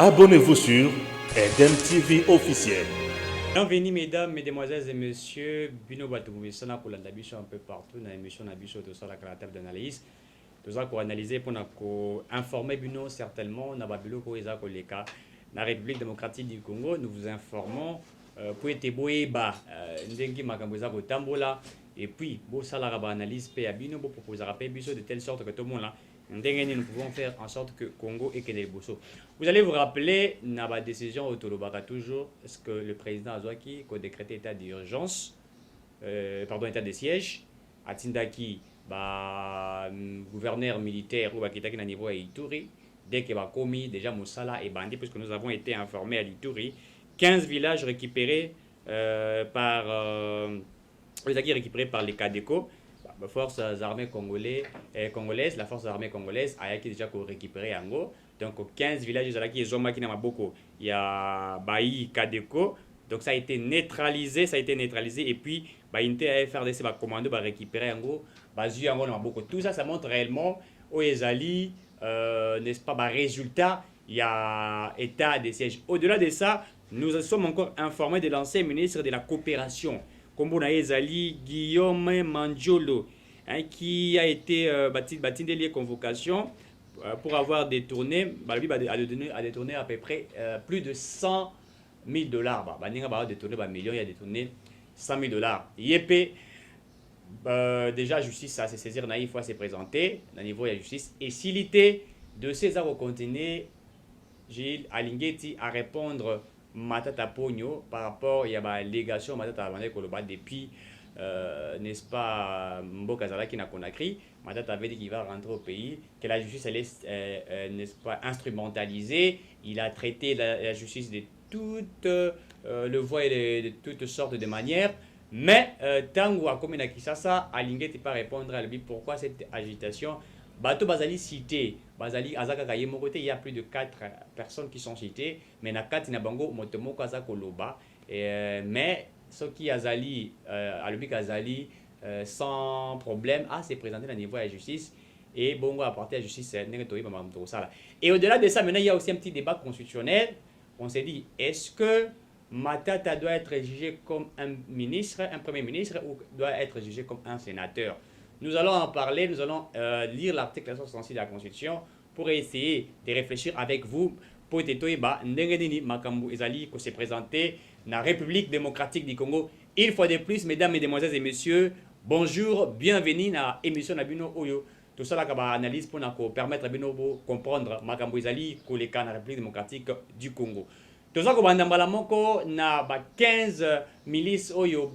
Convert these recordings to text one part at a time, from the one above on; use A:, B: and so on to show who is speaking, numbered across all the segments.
A: Abonnez-vous sur Eden TV officiel.
B: Bienvenue mesdames, mesdemoiselles et messieurs. Bino Batou Mouissana pour l'analyse un peu partout dans l'émission Nabiso de la table d'analyse. Nous allons analyser pour informer Bino certainement na babilo ko eza ko leka na République démocratique du Congo. Nous vous informons pour être boyeba ndengi makambo eza ko tambola et puis bo sala ba analyse pe ya bino bo proposer rappel biso de telle sorte que tout le monde là nous pouvons faire en sorte que Congo et Kenya Bosso. Vous allez vous rappeler, dans la décision Autolobaka toujours, est-ce que le président Azwaki a décrété état d'urgence, état de siège, à Tindaki, gouverneur militaire ou à Kitaki à niveau à Ituri, dès qu'il va commis déjà Moussala et Bandi, puisque nous avons été informés à Ituri, 15 villages récupérés par les Cadeco. La force armée congolaise, la force armée congolaise a déjà récupéré Ango. Donc 15 villages qui sont qui Maboko, il y a Baï Kadeko. Donc ça a été neutralisé, et puis Baïnté a FRDC va commander va récupérer Ango, Bazu Ango Maboko. Tout ça montre réellement où Ezali n'est-ce pas résultat, il y a état de siège. Au-delà de ça, nous sommes encore informés de l'ancien ministre de la coopération Kombona Ezali Guillaume Manjolo, qui a été bâti de lier convocation pour avoir détourné, a détourné à peu près plus de 100 000 dollars. Il a détourné 100 000 dollars. Yépé, déjà, justice, ça s'est saisir, il faut se présenter, au niveau de la justice. Et s'il était de César au continent, Gilles Alingeti à répondre Matata Pogno par rapport à la légation Matata Koloba depuis n'est-ce pas Mboka Zalaki na Conakry. Matata avait dit qu'il va rentrer au pays, que la justice allait n'est-ce pas instrumentalisée. Il a traité la justice de toutes le voie et de toutes sortes de manières. Mais Tango a commis na Kisasa, Alingeti pas répondre à lui pourquoi cette agitation. Bato Bazali cité, Bazali Azaka Kayemokote, il y a plus de 4 personnes qui sont citées, mais na 4 Nabango Motomoko Azako Loba, mais ce qui Azali, Alubik Azali, sans problème, s'est présenté au niveau de la justice, et Bongo a apporté à la justice, et au-delà de ça, maintenant il y a aussi un petit débat constitutionnel. On s'est dit, est-ce que Matata doit être jugé comme un ministre, un premier ministre, ou doit être jugé comme un sénateur? Nous allons en parler, nous allons lire l'article 66 de la Constitution pour essayer de réfléchir avec vous. Pour Makambu Ezali qui s'est présenté dans la République démocratique du Congo. Une fois de plus, mesdames, mesdemoiselles et messieurs, bonjour, bienvenue dans l'émission Nabino Oyo. Tout ça, là, analyse pour nous permettre de comprendre Makambu Ezali qui est dans la République démocratique du Congo. Tout ça, on a 15 milices Oyo,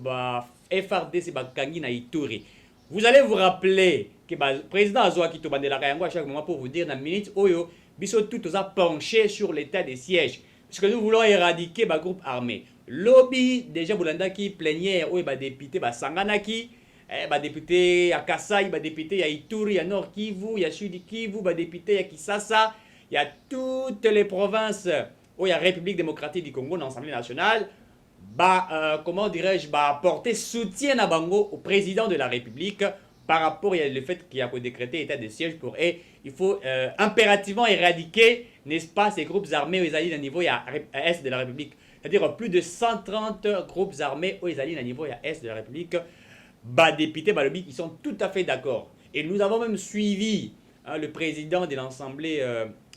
B: FRDC, Kangi na Ituri. Vous allez vous rappeler que le président Azwaki Tobandela Kayango à chaque moment pour vous dire dans la minute Oyo, biso tout a penché sur l'état des sièges. Parce que nous voulons éradiquer le groupe armé. Lobby, déjà, Boulanda qui plaignait, où il député Sanganaki, député à Kassai, député à Ituri, à Nord Kivu, il y a Sud Kivu, député à Kisasa, il y a toutes les provinces où il y a République démocratique du Congo dans l'Assemblée nationale. Comment dirais-je, apporter soutien à Bango au président de la République par rapport au fait qu'il a décrété état de siège pour eux. Il faut impérativement éradiquer, n'est-ce pas, ces groupes armés aux alliés à niveau est de la République. C'est-à-dire plus de 130 groupes armés aux alliés à niveau est de la République. Députés, lobby, ils sont tout à fait d'accord. Et nous avons même suivi le président de l'Assemblée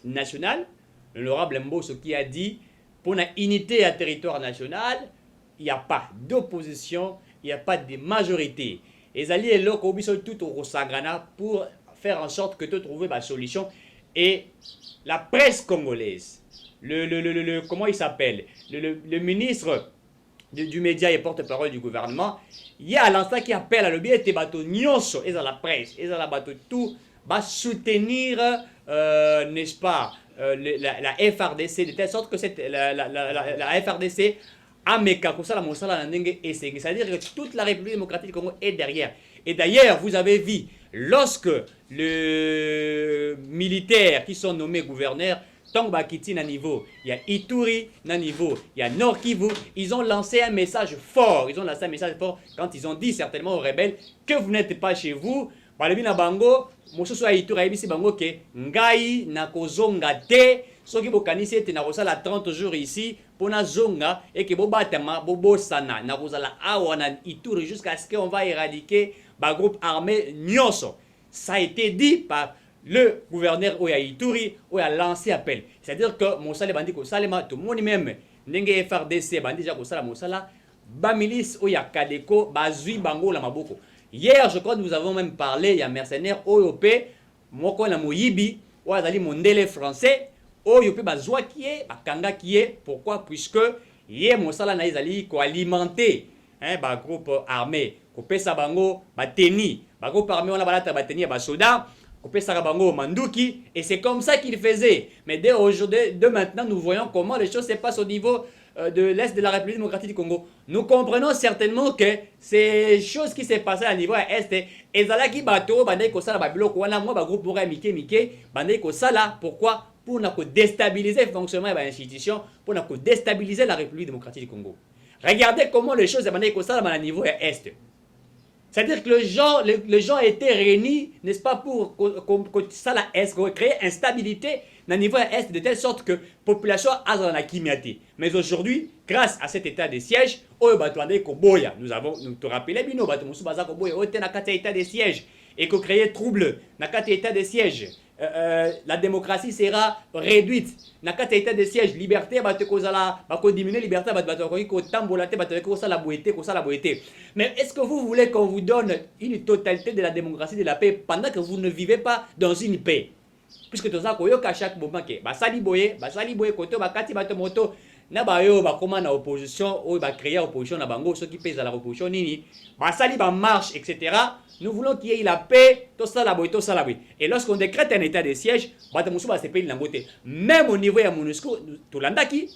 B: nationale, l'honorable Mbosso, qui a dit pour une unité à territoire national, il n'y a pas d'opposition, il n'y a pas de majorité. Les alliés locaux sont tout au Rosagana pour faire en sorte que tu trouves la solution. Et la presse congolaise, comment il s'appelle, le ministre du média et porte-parole du gouvernement, il y a à l'instant qui appelle à l'objet de bateaux nyonso et à la presse, et à la bateau tout, va soutenir, n'est-ce pas, la FRDC, de telle sorte que la FRDC c'est-à-dire que toute la République démocratique du Congo est derrière. Et d'ailleurs, vous avez vu, lorsque les militaires qui sont nommés gouverneurs, Tongba Kiti na niveau, il y a Ituri na niveau, il y a Nord Kivu, ils ont lancé un message fort. Ils ont lancé un message fort quand ils ont dit certainement aux rebelles que vous n'êtes pas chez vous. Balobi na bango, mosusu a Ituri a yebisi bango ke ngai na kozonga te soki bokanisi ete nakozala 30 jours ici pona zonga et que bobatama bobosana nakozala awa na Ituri jusqu'à ce qu'on va éradiquer ba groupe armé nyonso. Ça a été dit par le gouverneur Oya Ituri a lancé appel. C'est-à-dire que Mosala bandi ko salema tout le monde même ndenge FRDC bandi ja ko sala Mosala ba milice Oya Kadeko bazui bango la maboko. Hier, je crois que nous avons même parlé, il y a un mercenaire OYOP, moko na moyibi, ou azali mondele français, OYOP bazwa qui est, bakanga qui est. Pourquoi? Puisque hier Mosala na izali ko alimenter ba groupe armé, ko pesa bango ba teni, ba groupe armé on a balata ba teni ba soda, ko pesa bango manduki, et c'est comme ça qu'il faisait. Mais dès aujourd'hui, de maintenant, nous voyons comment les choses se passent au niveau de l'Est de la République démocratique du Congo. Nous comprenons certainement que ces choses qui s'est passées à niveau Est, et zalaki bato bandai ko sala ba biloko wana moi ba groupe pour mike bandai ko sala pourquoi pour na ko déstabiliser le fonctionnement de l'institution, pour na ko déstabiliser la République démocratique du Congo. Regardez comment les choses bandai ko sala à niveau Est. C'est-à-dire que les gens étaient réunis, n'est-ce pas, pour ça la Est, créer instabilité au niveau Est, de telle sorte que la population a dans la kimiaté. Mais aujourd'hui, grâce à cet état de siège, nous avons, nous te rappelons, état de siège, et qu'on crée trouble, dans état de siège. La démocratie sera réduite. Dans état de siège, liberté, diminuer liberté, mais est-ce que vous voulez qu'on vous donne une totalité de la démocratie, de la paix, pendant que vous ne vivez pas dans une paix? Puisque tout ça, à chaque moment, basali boye, koto, bakati bato moto, na bayo, bakoma na opposition, ou ba créer opposition na bango, ceux qui pèsent à la opposition, nini, basali ba marche, etc. Nous voulons qu'il y ait la paix, tout ça la boye, tout ça la boye. Et lorsqu'on décrète un état de siège, bato ba se paye l'angote. Même au niveau de MONUSCO, tout l'andaki,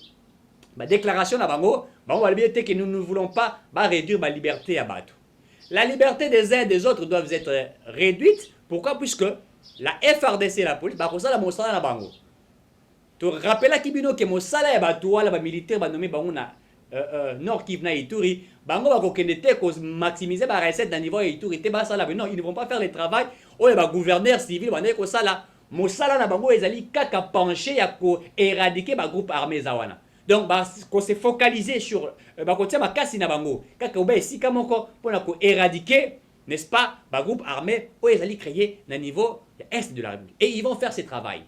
B: ba déclaration na bango, on va dire que nous ne voulons pas réduire la liberté à bateau. La liberté des uns et des autres doivent être réduites. Pourquoi? Puisque la FRDC et la police, la Mosala na bango. Tu rappelles Kibino que Mosala et Batoua, la militaire, nommé Bangouna Nord Kivu na Ituri, Bango va kokendete cause maximiser la recette d'un niveau Ituri. Non, ils ne vont pas faire le travail. Oh, le gouverneur civil, ko sala. Mosala na bango ezali kaka penché à éradiquer le groupe armé Zawana. Donc, qu'on s'est focalisé sur côté ma kasi na bango, kaka oba esika moko pour éradiquer, n'est-ce pas, le groupe armé, où ils allaient créer un niveau est de la République. Et ils vont faire ce travail.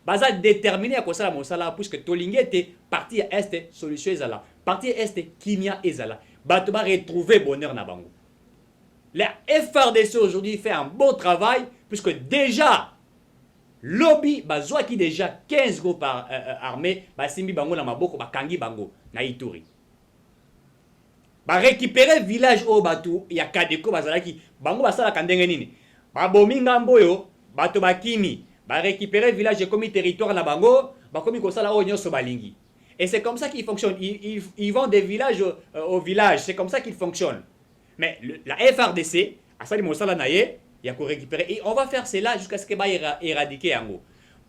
B: Baza déterminé à quoi ça la mosala, puisque Tolingue était parti à est, solution ezala, parti à est, kimia ezala. Batoba retrouver bonheur na bango. La FRDC aujourd'hui fait un bon travail, puisque déjà, lobby bazwa qui déjà 15 groupes armés basimbi bango na maboko bakangi bango na Ituri ba récupérer village o batu ya Kadeko bazalaki bango basala kandenge nini ba bominga mboyo bato bakimi ba récupérer village comme territoire na bango ba komi ko sala o nyoso balingi et c'est comme ça qu'ils fonctionnent ils vont des villages au village, c'est comme ça qu'ils fonctionnent. Mais la FRDC asali mosala naye il y a qu'on récupérer et on va faire cela jusqu'à ce que va éradiquer yango.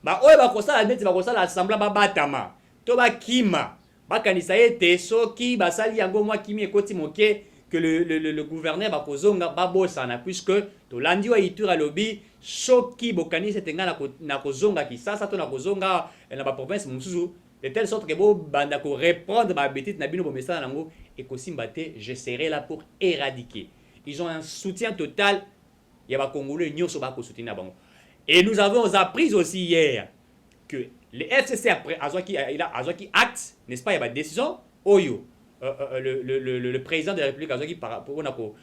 B: Ba oye ba kosala beti ba kosala assembla ba batama. To ba kima. Ba kanisa ete soki ba sali yango moi kimi ekoti moke que le gouverneur ba kozonga ba bosana puisque to landi wa Ituri lobby soki bokani setenga na kozonga kisasa to na kozonga na ba province mususu de telle sorte que bo banda ko reprendre ba betite na bino bo message nango et ko simbate je serai là pour éradiquer. Ils ont un soutien total. Il y a des Congolais qui sont soutenus. Et nous avons appris aussi hier que le FCC, après Azwaki acte, n'est-ce pas, il y a une décision, Oyo, le président de la République Azwaki, pour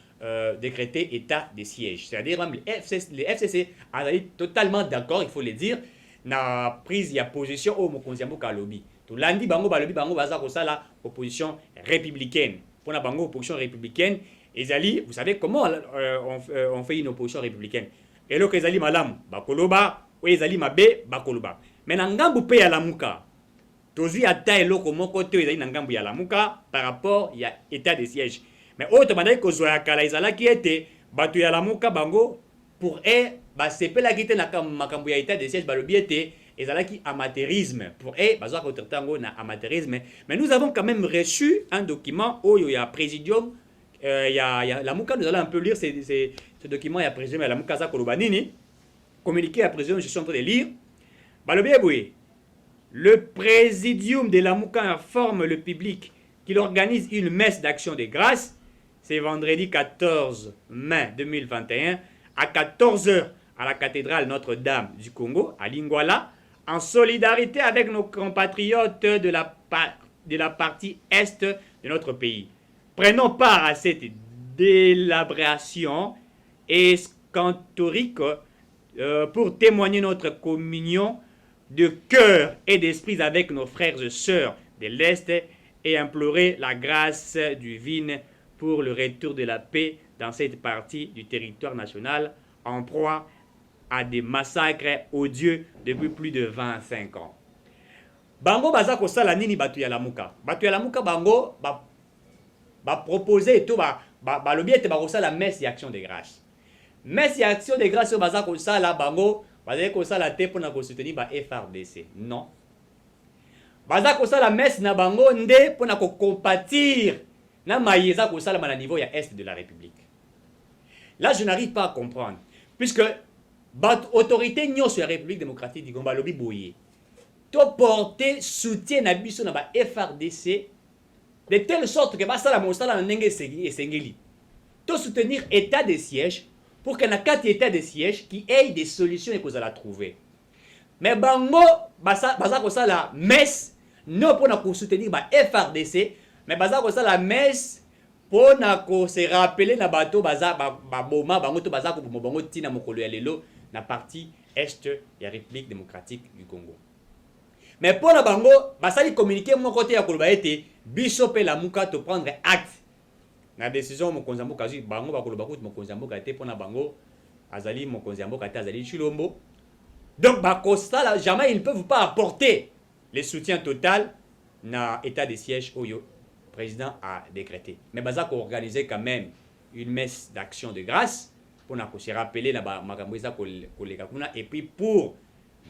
B: décréter état de siège. C'est-à-dire même le FCC a été totalement d'accord, il faut le dire, na prise de position au Mokonziambo Kalobi. Tout lundi, bango baza ko sala opposition républicaine. Pour la bango opposition républicaine. Ezali, vous savez comment on fait une opposition républicaine. Et là, Ezali malam, bakoloba, ou Ezali mabe, bakoloba. Mais nangambu pe ya lamuka. Tozi ata eloko moko te Ezali nangambu ya lamuka par rapport il y a état de siège. Mais autre bandai ko zoya kala ezala ki ete batu ya lamuka bango pour ba sepela kite na makambu ya état de siège balobi ete ezala ki amateurisme pour bazwa ko tratango na amateurisme. Mais nous avons quand même reçu un document où il y a présidium. Il y a la Mouka, nous allons un peu lire ce document. Il y a président la Mouka Kolobanini, communiqué à président, je suis en train de lire. le Présidium de Lamuka informe le public qu'il organise une messe d'action de grâce. C'est vendredi 14 mai 2021 à 14 h à la cathédrale Notre-Dame du Congo, à Lingwala, en solidarité avec nos compatriotes de la partie est de notre pays. Prenons part à cette délibération escantorique pour témoigner notre communion de cœur et d'esprit avec nos frères et sœurs de l'Est et implorer la grâce divine pour le retour de la paix dans cette partie du territoire national en proie à des massacres odieux depuis plus de 25 ans. Bango baza kosala nini batu ya Lamuka? Batu ya Lamuka bango ba proposer to ba lobi ete ba kosala messe d'action de grâce. Messe d'action de grâce baza kosala bango baza kosala te pona ko soutenir ba FRDC. Non. Baza kosala messe na bango nde pona ko compatir na mayeza kosala na niveau ya est de la République. Là je n'arrive pas à comprendre puisque autorité nyonso ya République démocratique du Congo lobi boye to porter soutien na biso na ba FRDC de telle sorte que basala mosala na ndenge esengeli to soutenir état de siège pour que na kati état de siège qui ait des solutions et qu'on a trouver. Mais bango baza kosala messe non pour na soutenir ba FRDC mais baza kosala messe pour na ko se rappeler na bato baza ba boma bango to baza ko bango tina mokolo ya lelo na partie est de la République démocratique du Congo. Mais pour la bango, basali communiquer mon côté à koloba ete biso pe Lamuka to prendre acte. Na décision mon konzambo kazi bango ba koloba ko mon konzambo ka te pour na bango azali mon konzambo ka te azali Chilombo. Donc ba constat jamais ils ne peuvent pas apporter le soutien total na état de siège oyo président a décrété. Mais baza ko organiser quand même une messe d'action de grâce pour se rappeler et puis pour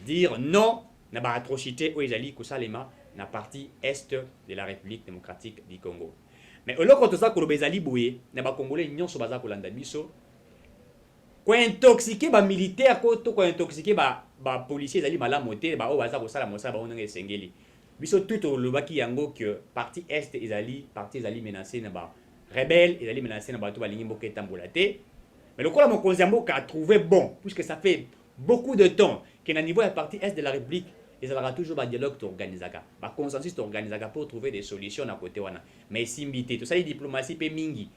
B: dire non na ba atrocité où ezali kosalema na partie est de la République démocratique du Congo. Mais au loko to ça ko bezali boye na ba congolais nyonso baza ko landa biso ko intoxiquer ba militaire ko to ko intoxiquer ba policier ezali malamu te ba o baza ko sala mosala ba onanga esengeli biso tout lobaki yango que partie est ezali menacé na ba rebelle ezali menacé na ba to ba lingi mboka etambola te. Mais le quoi mon Konzambo a trouvé bon, puisque ça fait beaucoup de temps qu'à niveau de la partie est de la République, il y aura toujours un dialogue organisé, un consensus organisé pour trouver des solutions à côté. Mais si mbité, tout ça, les diplomatie peut mingi,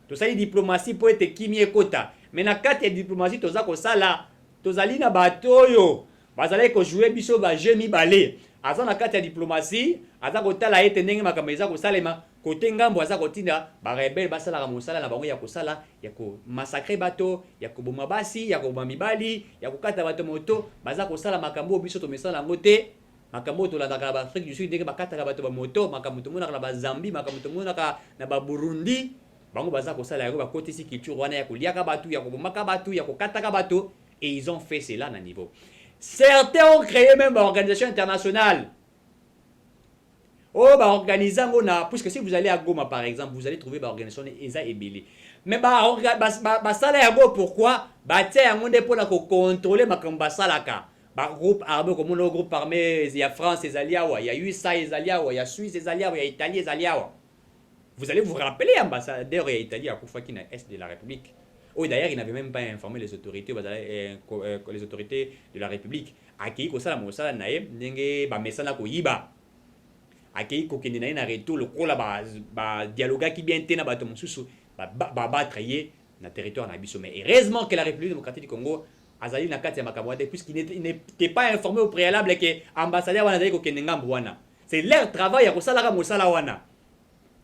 B: tout ça, les diplomatie peut être kimi kota. Mais na quatre diplomatie, tout ça, ça là, tout ça, na bateau yo, bazale ko jouer biso ba jemi balé. Aza na quatre diplomatie, aza ko tala ete ndenge makameza ko salema. Côté ngambo aza kotinda ba rebelle basala mosala na bango ya kosala ya ko massacrer bato ya ko boma basi ya ko bamibali ya ko kata bato moto baza kosala makambo biso to mesala ngote makambo to la ba Afrique du Sud ndenge bakata bato ba moto makambo to mona na ba Zambie makambo to mona na ba Burundi bango baza kosala ya ko ba côté si culture wana ya ko liaka bato ya ko bomaka bato ya ko kata bato et ils ont fait cela na niveau. Certains ont créé même une organisation internationale. Oh, bah, organisant, puisque si vous allez à Goma par exemple, vous allez trouver une organisation ESA et Belé. Mais ça là, pourquoi? Bah, tiens, on est pour contrôler ma kambasalaka. Bah, groupe armé comme le groupe armé, il y a France, il y a USA, il y a Suisse, il y a Italie, vous allez vous rappeler, ambassadeur et Italien à Koufaki dans l'Est de la République. Oh, d'ailleurs, il n'avait même pas informé les autorités de la République. Aki ko sala mosala nae, ndenge ba mesana ko yiba. Akei kokende na retour le kola ba dialogue qui bien tena bato mosusu ba battre na territoire na biso. Mais heureusement que la République démocratique du Congo azali na kati ya makamwate puisqu'il n'était pas informé au préalable que ambassadeur wana zali kokende ngambo wana. C'est leur travail ya kosala ka mosala wana.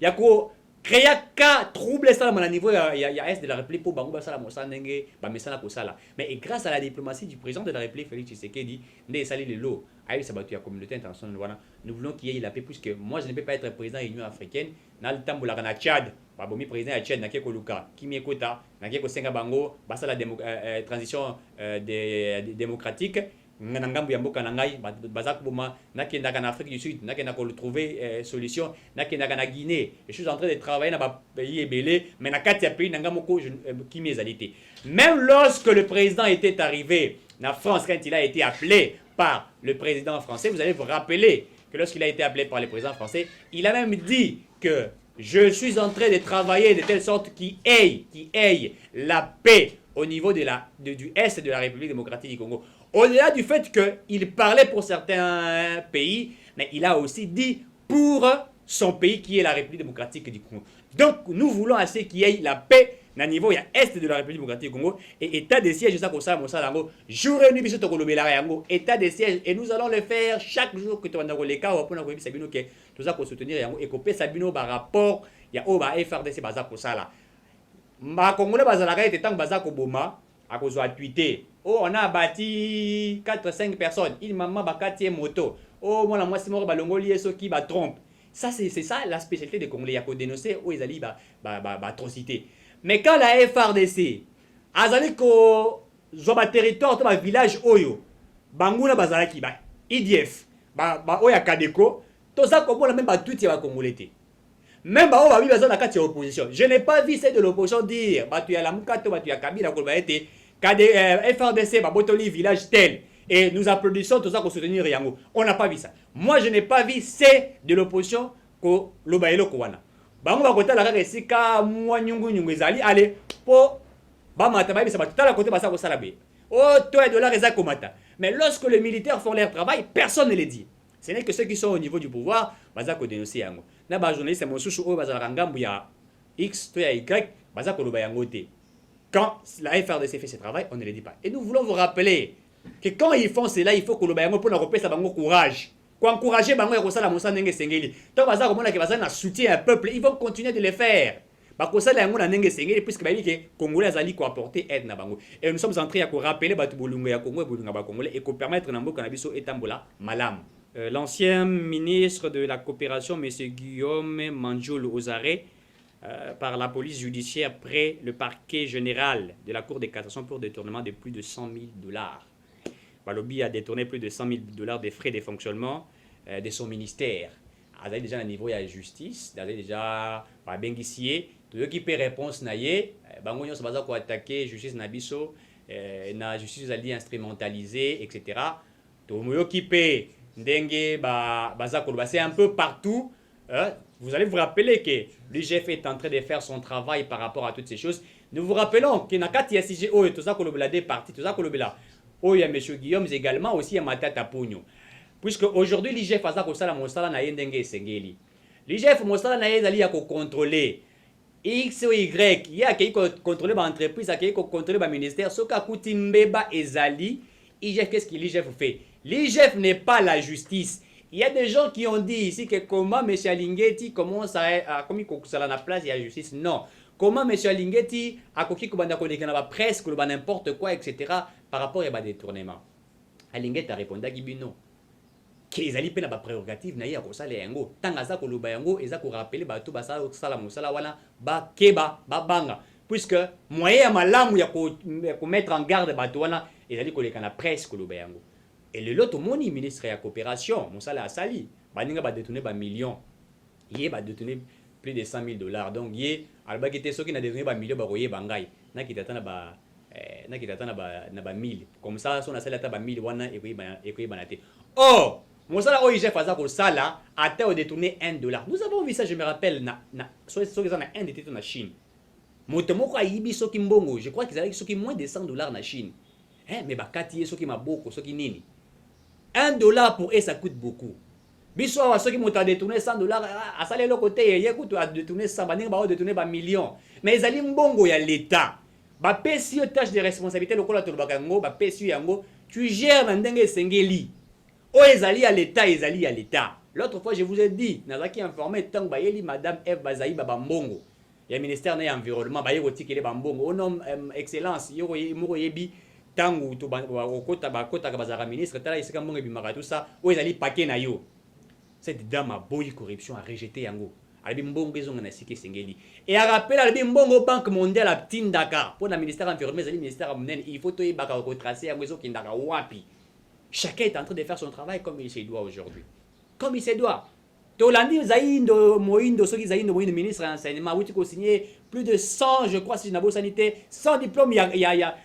B: Ya ko créer ka trouble ça à niveau ya est de la République pour bango basala mosala ndenge ba mesana kosala. Mais grâce à la diplomatie du président de la République Félix Tshisekedi ndé sali le lot aïe sabatu ya communauté internationale wana nous voulons qu'il y ait la paix puisque moi je ne peux pas être président de l'Union africaine na le tambola na Tchad ba bomi président ya Tchad na ke koluka kimi ekota na ke ko senga bango basala transition démocratique na ngambo ya mboka na ngai baza kuboma nakenda na Afrique du Sud nakenda ko trouver solution nakenda na Guinée je suis en train de travailler na ba pays ebelé mais na kati ya pays na ngambo ko kimi ezalité. Même lorsque le président était arrivé la France, quand il a été appelé par le président français, vous allez vous rappeler que lorsqu'il a été appelé par le président français, il a même dit que je suis en train de travailler de telle sorte qu'il ait la paix au niveau du Est de la République démocratique du Congo. Au-delà du fait qu'il parlait pour certains pays, mais il a aussi dit pour son pays qui est la République démocratique du Congo. Donc nous voulons assez qu'il y ait la paix au niveau Est de la République démocratique du Congo et état de siège ça comme ça jour et nuit biso to kolobela yango état de siège et nous allons le faire chaque jour que tu vas dans le cas pour nous sabino que tout ça pour soutenir yango et copier sabino par rapport ya o ba FRDC baza ko sala ma congolais bazalaka ete tant baza ko boma a ko zo tweeter oh on a bâti 4-5 personnes il maman bakati moto oh moi la moi c'est mort balongoli eso qui ba trompe ça c'est ça la spécialité des Congolais ya ko dénoncer o ezali ba atrocité. Mais quand la FRDC azali ko zo ba territoire to ba village oyo banguna bazalaki ba IDF ba oya Kadeko to ça comme même ba tout ya ba Congolais. Même ba o ba biza na kati ya opposition. Je n'ai pas vu celle de l'opposition dire ba tu ya la mukato ba tu ya Kabila ko ba été FRDC ba botoli village tel et nous applaudissons tout ça pour soutenir Yango. On n'a pas vu ça. Moi je n'ai pas vu c'est de l'opposition ko lobaelo ko wana. Bango bakota la kaka esika mwa nyungu ezali ale po ba mata ba bisa batala côté basa ko sala be. Oh toi de la reza komata. Mais lorsque les militaires font leur travail, personne ne les dit. Ce n'est que ceux qui sont au niveau du pouvoir baza ko dénoncer yango. Na ba journaliste mosusu o bazala ngambu ya X to ya Y baza ko loba yango te. Quand la FRDC fait ce travail, on ne le dit pas. Et nous voulons vous rappeler que quand ils font cela, il faut que le bayango pour nous ça bango courage. Pour encourager bango ya kosala musa ndenge sengeli. Tant baza komona ke baza na soutien un peuple, ils vont continuer de le faire. Ba kosala yango na ndenge sengeli puisque ba dit que Congolais azali ko apporter aide na bango. Et nous sommes en train de rappeler batu bolunga ya Congo et bolunga ba Congolais et ko permettre na mboka na biso etambola malam. L'ancien ministre de la coopération, M. Guillaume Manjoul Ozare, par la police judiciaire près le parquet général de la Cour de cassation pour détournement de plus de 100 000 $. Balobi a détourné plus de 100 000 $ des frais de fonctionnement de son ministère. Il a déjà un niveau de la justice, il a déjà un bengissier, tout ce qui peut réponse naïe, bango nyonso baza ko attaquer justice nabiso, na justice ali instrumentalisée, etc. Tout moyo qui peut ndenge baza ko c'est un peu partout. Vous allez vous rappeler que l'IGF est en train de faire son travail par rapport à toutes ces choses. Nous vous rappelons que Nakati SIG, tout ça, des partis, tout ça, il y a M. Guillaume également, aussi à Matata Pugno. Puisque aujourd'hui, l'IGF a ça, la Monsala na yendenge sengeli. L'IGF Monsala na yendali a contrôler X ou Y, il y a qui contrôler l'entreprise, qui contrôler le ministère, ce qu'a coûté Mbeba et Zali. l'IGF, qu'est-ce que l'IGF fait? L'IGF n'est pas la justice. Il y a des gens qui ont dit ici que comment M. Alingeti commence à comme il a la place, il y a la justice. Non. Comment M. Alingeti a coquille presque n'importe quoi, etc. par rapport à des détournements. Alingeti a répondu à Gibino. Qu'ils allaient payer la prérogative, naïa ko sala yango. Tanga za ko luba yango, eza ko rappeler bato basa sala musala wana ba keba ba banga. Puisque moyen ya malamu ya ko mettre en garde bato wana, ezali ko lekana presque luba yango. Et le lot moni ministre de la coopération, Moussala Assali, baninga ba détourner ba millions. Yé ba détourner plus de 100 000 $. Donc yé alba qui était ceux qui n'a détourné ba millions ba royer bangai. Na ki tatana ba na ba 1000. Comme ça son asala ta ba 1000 wana et puis banate. Oh, Moussala OIG faza ko sala ata au détourner $1. Nous avons vu ça, je me rappelle ceux qui ont un détourné na Chine. Motomoko ayibi soki mbongo, je crois qu'ils avaient soki moins de 100 $ na Chine. Mais bakati soki maboko soki nini. $1 pour eux, ça coûte beaucoup. Biso à ceux qui m'ont détourné $100, à ça le côté, il y a coûté à détourner 100, à détourner des millions. Mais ils allaient mbongo ya l'État. Ba pesi tâche de responsabilité lokola to bakango, ba pesi yango, tu gères na ndenge sengeli. O ezali à l'État, ezali à l'État. L'autre fois je vous ai dit, nazaki informé tant ba yeli madame Eve Bazaï ba mbongo. Il y a ministère de l'environnement, ba yeko tikele ba mbongo. Au nom excellence, yoko muro yebi tangu to okota bakota ka bazara ministre tala isika mbongo bimaka tout ça o ezali paquet na yo. Cette dame a boyi corruption a rejeté yango. Alabi mbongo ezonga na sike sengeli. Et a rappelé alabi mbongo banque mondiale a tindaka pour le ministère environnement ezali ministère monene il faut to yebaka ko tracer yango ezo kindaka wapi. Chacun est en train de faire son travail comme il se doit aujourd'hui. Comme il se doit. Tolandi Zaïndo Moindo soki Zaïndo Moindo ministre de l'enseignement où tu as signé plus de 100 je crois si je n'ai pas sanité 100 diplômes il y a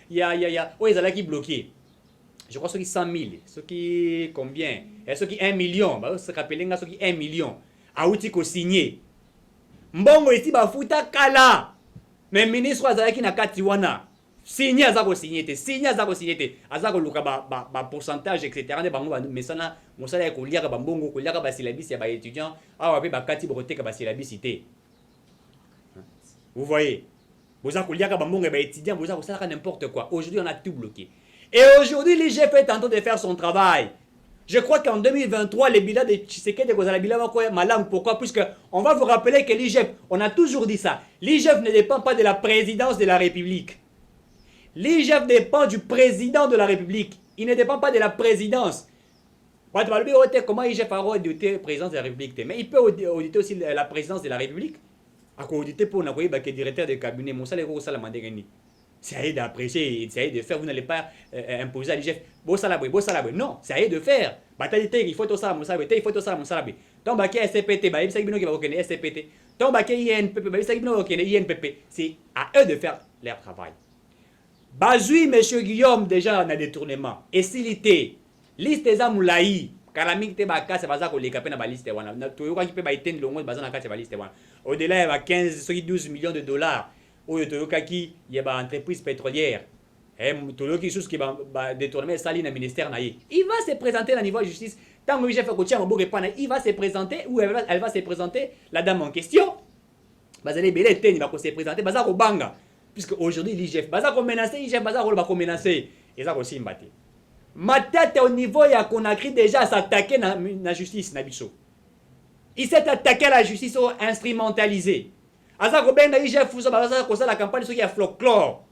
B: oh ils allaient qui bloqué je crois, ceux qui 100 000, ceux qui combien, et ceux qui 1 million, bah, se rappelez, ceux qui 1 million, a outil ko signé. Mbongo ici, bah, fouta kala. Mais ministre Azaki na kati wana. Signé azako signé te, signé azako signé te, azako luka ba pourcentage, etc. Ne bango, mais ça na, mon salaire ko liaka ba mbongo, ko liaka ba syllabus ya ba étudiant, ah, ouais, ba kati brote ka ba syllabus ité. Vous voyez? Vous avez étudiants, vous avez n'importe quoi. Aujourd'hui, on a tout bloqué. Et aujourd'hui, l'IGF est en train de faire son travail. Je crois qu'en 2023, les bilans de Tshisekedi et bilan malam. Pourquoi? Puisque on va vous rappeler que l'IGF, on a toujours dit ça. L'IGF ne dépend pas de la présidence de la République. L'IGF dépend du président de la République. Il ne dépend pas de la présidence. Comment l'IGF a audité la présidence de la République? Mais il peut auditer aussi la présidence de la République. À auditer pour n'avoir pas que directeur de cabinet, mon salaire au salaire mandégani. C'est à eux d'apprécier, c'est à eux de faire. Vous n'allez pas imposer à l'IGF. Beau salaire, non, c'est à eux de faire. Bataille, il faut tout ça, mon salaire, il faut tout ça, mon salaire. Tant que SCPT, il y a qui va reconnaître SCPT. Tant que INPP, il y a qui va reconnaître INPP. C'est à eux de faire leur travail. Bazui, monsieur Guillaume, déjà, on a détournement. Et s'il était, liste des amoulaïs. Kalamik te baka c'est bazako les capena ba liste wana na toyoka ki pe ba itende longo bazana kati ba liste wana au-delà ya 15 12 millions de dollars oyo toyoka ki ya ba entreprise pétrolière toyoki sous qui ba détourner sali na ministère na ye il va se présenter au niveau de justice tant que chef ko tia mboke pana il va se présenter ou elle va se présenter la dame en question bazali belé teni ba ko se présenter bazako banga puisque aujourd'hui l'IGF bazako menacer IGF bazako ba ko menacer et ça aussi mbate. Ma tête au niveau, il y a Conakry déjà s'attaquer à la justice. Il s'est attaqué à la justice instrumentalisée. La campagne qui a folklore.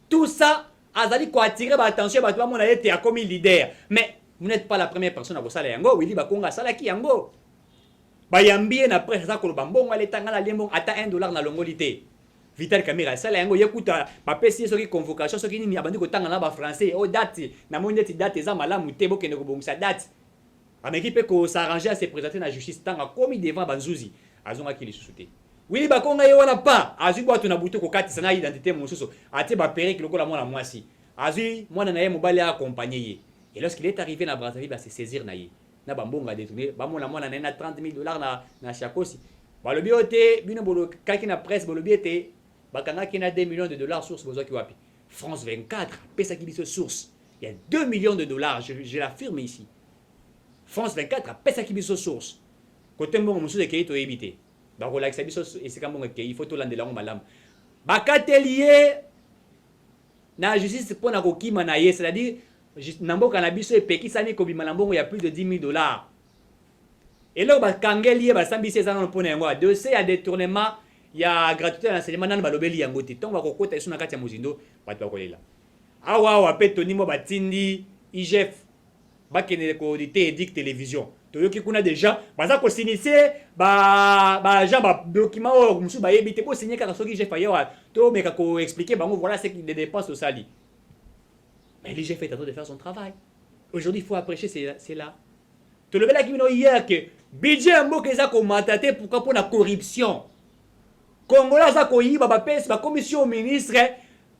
B: Tout ça, Azali ko attirer l'attention, mon été a comme leader. Mais vous n'êtes pas la première personne à vous saler yango. Willy Bakonga salaki yango. Bayambie na presse ça ko bambongo ale tangala lembo ata $1 na longolité. Vital Kamera sala yango yekuta bapesi soki convocation soki nini abandi kotanga na ba français o date na moni neti date za malamu te bokende ko bongisa date ameki pe ko s'arranger à se présenter na justice tanga komi devant banzuzi azonga ki lisusuté Willy Bakonga ye wana pa azui bwatu na butu ko kati sana identité monsuso ate ba perek lokola mwana mwasi azui mwana na ye mobali a accompagner ye et lorsqu'il est arrivé na Brazzaville ba se saisir na ye na bambonga détourner ba mona mwana na $30,000 na chakosi ba lobi ote bino bolo kaki na presse bolobi ete bakanga qui a $2 millions source besoin qui wapi France 24 pesa qui dit source il y a $2 millions je l'affirme ici France 24 pesa qui dit source côté mbongo musu de keito ebité ba ko like biso et c'est comme il faut to landela ngo malam bakatelier na justice pour na kokima na ye c'est-à-dire namboka na biso epekisani ko bima mbongo il y a plus de $10,000 et là bakangeli ba sambisi ça non pona yango dossier à détournement il y a gratuité à l'enseignement nan balobeli yango te tonga ko kota iso na kati ya muzindo bato bakolela awa pe toni mo batindi IGF bakene ko auditer édict télévision toyoki kuna déjà baza ko signer ba gens ba document o musu ba yebite ko signer ka soki IGF ayo to meka ko expliquer bango voilà c'est les dépenses au sali mais l'IGF est en train de faire son travail aujourd'hui il faut apprécier c'est là to le bela ki bino hier que budget mboka eza ko mataté pourquoi pour la corruption Congolais za koyiba ba pesi ba commission ministre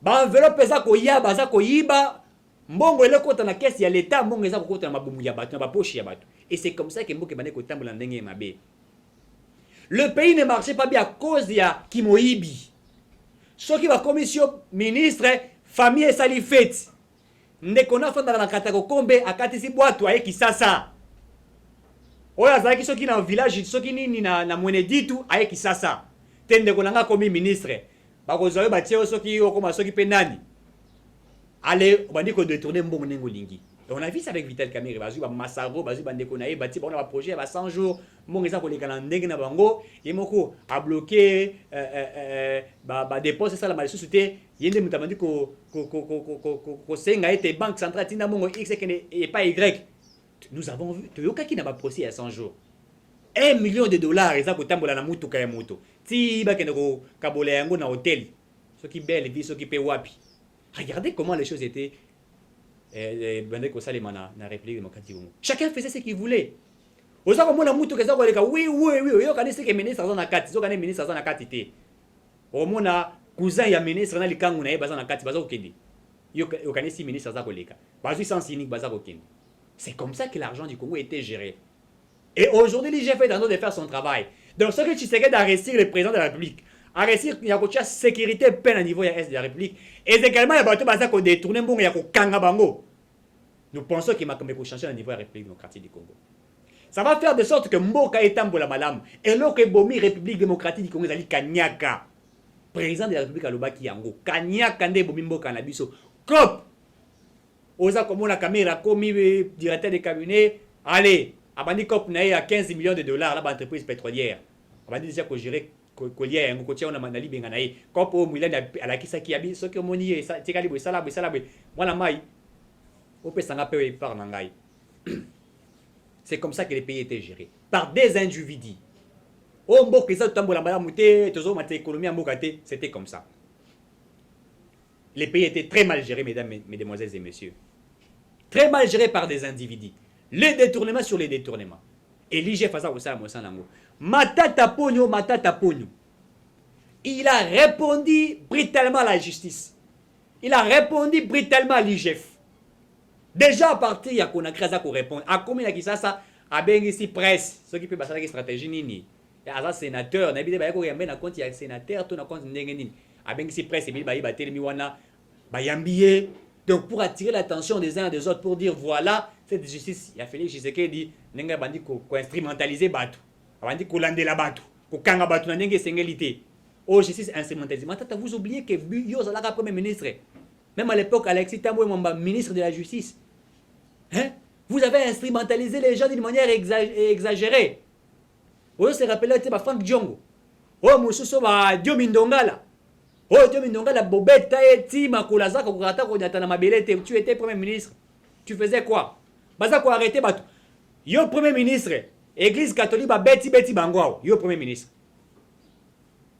B: ba enveloppe za koyiba za koyiba mbongo ele kota na caisse ya l'état mbongo za kota na mabumu ya bato na ba poche ya bato et c'est comme ça que mboka bane ko tambola ndenge mabe. Le pays ne marchait pas bien à cause ya Kimoyibi. Soki ba commission ministre famille sali fête ndeko na fanda na katako kombe akatisi bwatu aye kisasa oya zaki soki na village soki nini na mwene ditu aye kisasa tende konanga komi ministre bakozoyo batie soki okoma soki pe nani allez bandi ko détourner mbongo nengo lingi et on a vu ça avec Vital Kamerhe bazu ba masaro bazu bande ko nae bati ba projet ba 100 jours mbongo eza ko lekana ndenge na bango yemoko a bloquer ba dépenses ça la malisusu te yende mutamandi ko senga ete banque centrale tina mbongo x et pas y. Nous avons vu toyoka ki na ba procès à 100 jours $1 million eza kotambola na mutuka ya moto ti bakende ko kabola yango na hôtel soki belle vie soki pe wapi. Regardez comment les choses étaient bande ko salema na République démocratique. Chacun faisait ce qu'il voulait. Oza ko mona mutuka eza ko leka oui yo kanisi ke ministre azana kati zo kanisi ministre azana kati te o mona cousin ya ministre na likangu na ye bazana kati bazo kokende yokanisi ministre aza koleka bazwi sens unique baza kokende. C'est comme ça que l'argent du Congo était géré. Et aujourd'hui, l'IGF est en train de faire son travail. Donc, ce que tu sais d'arrêter le président de la République, arrêter, il y a une sécurité peine à niveau de la République. Et également, il y a des gens qui détournent, il y a des bango. Nous pensons qu'il m'a changer au niveau de la République démocratique du Congo. Ça va faire de sorte que Mboka est tambola malam. Et là, que Bomi, République démocratique du Congo, c'est Kanyaka. Président de la République à Lobaki Yango. Kanyaka nde Bomi Mboka na biso. Cop! Oza comme la caméra, commis directeur de cabinet. Allez! Abandi Cop na à 15 millions de dollars là, l'entreprise pétrolière. Abandi déjà qu'on gérer collier, on continue on a mandali benganaï. Cop au Milan à la kisa qui habite, ce que moni, ça, tikali boy, ça là, moi la maille. Au pesanga paye par nangai. C'est comme ça que les pays étaient gérés. Par des individus. Oh, mboka ça tambola mala muté, tozo mate économie en mokate, c'était comme ça. Les pays étaient très mal gérés, mesdames, mesdemoiselles et messieurs. Très mal gérés par des individus. Les détournements sur les détournements. Et l'IGF a ça aussi à Moussanango. Matata Pogno. Il a répondu brutalement à la justice. Il a répondu brutalement à l'IGF. Déjà à partir, il y a qu'on a créé ça pour répondre. À combien il y a ça à bien ici presse. Ce qui peut passer la stratégie nini. Il y a un sénateur. Il y a un compte, il y a un sénateur, tout le compte nini. À bien ici presse, il y a un télémiwana. Bayambié. Donc pour attirer l'attention des uns et des autres, pour dire voilà, cette justice, il y a Félix Tshisekedi, nenga bandi ko instrumentaliser batu. Bandi ko landela batu. Ko kanga batu na nenge sengelité. Oh, justice instrumentalisée. Matata, vous oubliez que Buyo Zalaka premier ministre. Même à l'époque, Alexis Tamboué Mwamba, ministre de la Justice. Hein? Vous avez instrumentalisé les gens d'une manière exagérée. Vous se rappelez, c'est Franck Diongo. Oh, Moussousso, Dio Mindongala. Oh, Dio Mindongala, Bobette, Taeti, Makulaza, Kokurata, Kodata, Mabelete, tu étais premier ministre. Tu faisais quoi? Baza ko arrêter Batou. Yo premier ministre, Église catholique, Betty Bangwao. Yo premier ministre.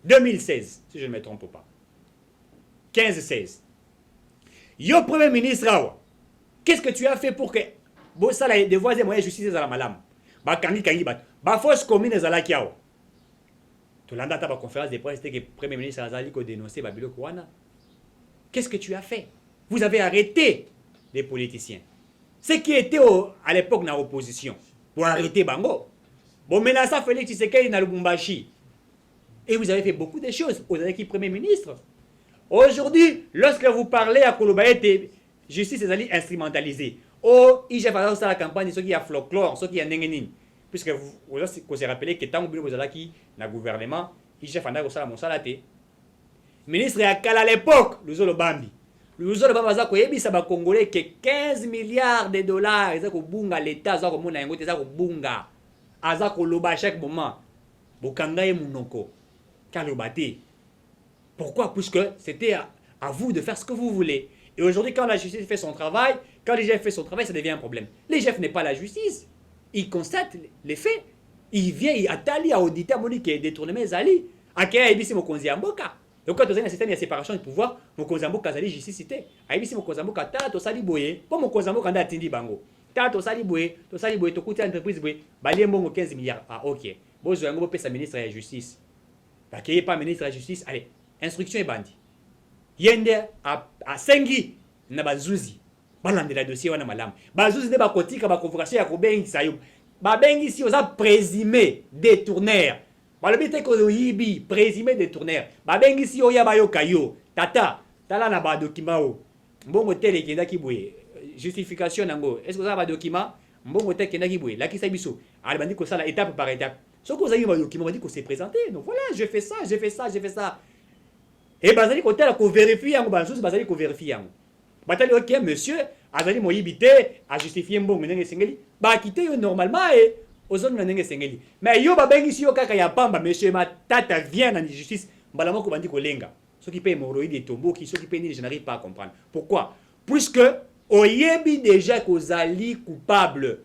B: 2016, si je ne me trompe pas. 15-16. Yo premier ministre, qu'est-ce que tu as fait pour que bon ça là des voisins moyens justice à la malam ba kangi bat ba force commune à la kiao to landa ta ba conférence de presse que premier ministre Azali ko dénoncer Babilo Kouana. Qu'est-ce que tu as fait? Vous avez arrêté les politiciens, ceux qui étaient à l'époque dans l'opposition, pour arrêter Bango. Bon menace Félix Tshisekedi dans Lubumbashi. Et vous avez fait beaucoup de choses. Vous avez qui premier ministre. Aujourd'hui, lorsque vous parlez à Kolobaete, justice est instrumentalisée. Oh, il y a la campagne, ce qui a folklore, ce qui a nengenin. Puisque vous vous rappelez que tant que vous avez qui dans le gouvernement, il y a mon salaté. Ministre à l'époque, le Bambi. Le Bambi a Congolais que 15 milliards de dollars. Ils ont bunga l'État, ils ont bunga. Ils ont loba chaque moment. Bokanga et Mounoko. Pourquoi? Puisque c'était à vous de faire ce que vous voulez. Et aujourd'hui, quand la justice fait son travail, quand l'IGF fait son travail, ça devient un problème. L'IGF n'est pas la justice. Il constate les faits. Il vient, il attali à auditer, à monique et détourner mes alliés. À qui aébissé mon konzi amboka. Donc quand vous avez un système de séparation de pouvoir, mon konzi amboka zali justice cité. Aébissé mon konzi amboka, tato sali boye. Comme mon konzi amboka nda atindi bango. Tato sali boye, to kuti entreprise boye. Balie mbongo 15 milliards. Ah ok. Bozo yango bo pesa ministre de la justice. Bah qui est pas ministre de la justice, allez. Instruction est bandit. Yende a sengi na bazuzi. Balandela dossier wana malam. Bazuzi ne ba kotika ba convocation ya ko bengi sayo. Ba bengi si oza présumé détourneur. Ba le bité ko yibi présumé détourneur. Ba bengi si oya ba yo kayo. Tata, tala na ba document o. Mbongo tele kenda ki boye. Justification nango. Est-ce que ça ba document? Mbongo tele kenda ki boye. La ki sa biso. Ale bandi ko sala étape par étape. Ce que vous avez ba document, on dit qu'on s'est présenté. Donc voilà, je fais ça. Et bazali côté la ko vérifier yango bazuzi bazali ko vérifier yango. Batali ok monsieur azali moyibité a justifier mbongo ndenge sengeli ba quitter yo normalement et ozoni ndenge sengeli. Mais yo ba bengi si yo kaka ya pamba monsieur Matata vient dans la justice mbala moko bandi ko lenga. Ce qui paye hémorroïde et tomboki, ce qui paye ni je n'arrive pas à comprendre. Pourquoi? Puisque oyebi déjà kozali coupable.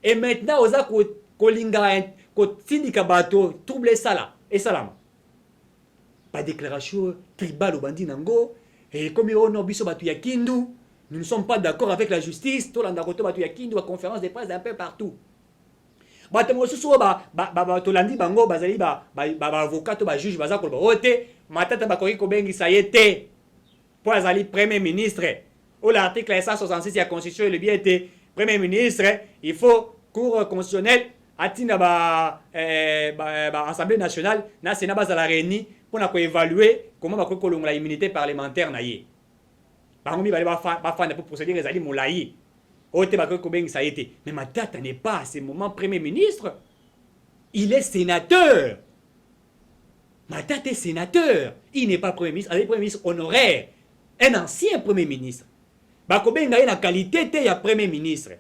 B: Et maintenant oza ko linga ko tindika bato trouble ça là et salama. Pas déclaration tribale au bandit nango et comme on a biso batu ya kindu, nous ne sommes pas d'accord avec la justice, to landa koto batu ya kindu à conférence de presse un peu partout. Batu mosusu to landi bango bazali ba avocat to ba juge bazako ba ote matata ba koki ko bengi ça yete. Pour azali premier ministre où l'article 166 de la Constitution, le bien été Premier ministre, il faut cour constitutionnelle, atina Assemblée nationale, na Sénat bas à la réunie pour évaluer comment va kolonga l'immunité parlementaire na ye. Par contre, il va faire pour procéder les alliés moulaï. Mais Matata n'est pas à ce moment Premier ministre. Il est sénateur. Matata est sénateur. Il n'est pas Premier ministre. Il est Premier ministre honoraire. Un ancien Premier ministre. Bakobenga est la qualité de Premier ministre.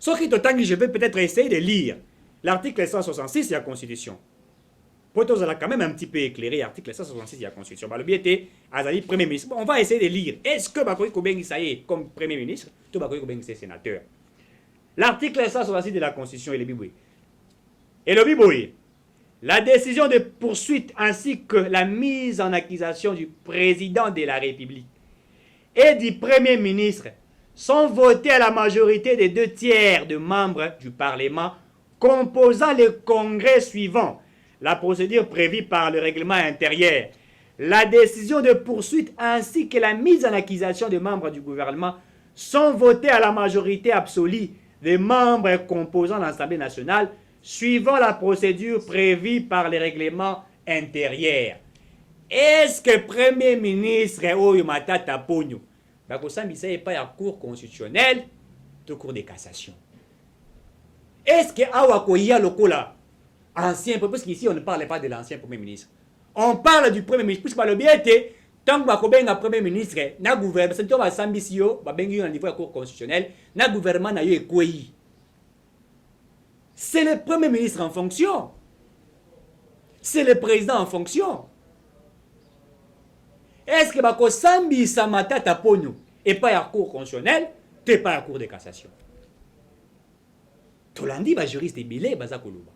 B: Ce qui est je vais peut-être essayer de lire l'article 166 de la Constitution. Pour que vous allez quand même un petit peu éclairer l'article 166 de la Constitution. Le biais est Azali Premier ministre. On va essayer de lire. Est-ce que Bakoy Kobengi Saye comme Premier ministre, tout Bakoy Kobengi c'est sénateur. L'article 166 de la Constitution est le Biboui. Et le Biboui, la décision de poursuite ainsi que la mise en accusation du président de la République et du Premier ministre sont votées à la majorité des 2/3 de membres du Parlement composant le Congrès suivant. La procédure prévue par le règlement intérieur, la décision de poursuite ainsi que la mise en accusation des membres du gouvernement sont votées à la majorité absolue des membres composant l'Assemblée nationale suivant la procédure prévue par le règlement intérieur. Est-ce que Premier ministre Oyo Matata Pogno n'est pas la Cour constitutionnelle de Cour de cassation? Est-ce que Awakoya Lokola ancien, parce qu'ici on ne parle pas de l'ancien Premier ministre. On parle du Premier ministre, puisque le bien était, tant que le Premier ministre, na gouvernement, c'est un sambisio, au niveau de la Cour constitutionnelle, na gouvernement na yo ekweyi. C'est le Premier ministre en fonction. C'est le président en fonction. Est-ce que bako sambi samata taponyo et pas la Cour constitutionnelle, t'es pas la Cour de cassation? Tolandi ba juriste bilé baza koluba.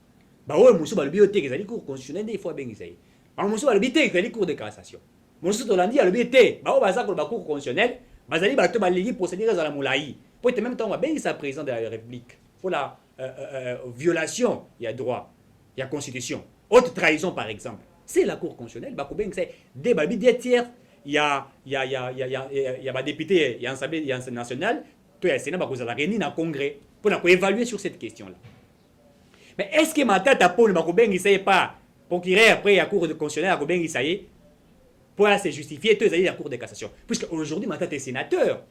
B: Bah ouais, monsieur va le bioté que les cours constitutionnels des fois bien isaïe. Bah monsieur va le bioté que les cours de cassation. Monsieur Tolandi a le bioté. Bah ouais, bah ça pour le cours constitutionnel. Bah ça dit bah tu vas les procéder à la moulaï. Pour être même temps va bien sa président de la République. Pour la violation, il y a droit, il y a constitution. Haute trahison par exemple. C'est la cour constitutionnelle. Bah combien c'est des babi des tiers. Il y a député, il y a Assemblée nationale. Tout est Sénat bah vous allez réunir dans congrès pour évaluer sur cette question là. Mais est-ce que Matata Paul Makobengi ne pas pour qu'il après la Cour de constitutionnelle à Kobengi Saye pour se justifier tous les la Cour de cassation? Puisque aujourd'hui Matata est sénateur.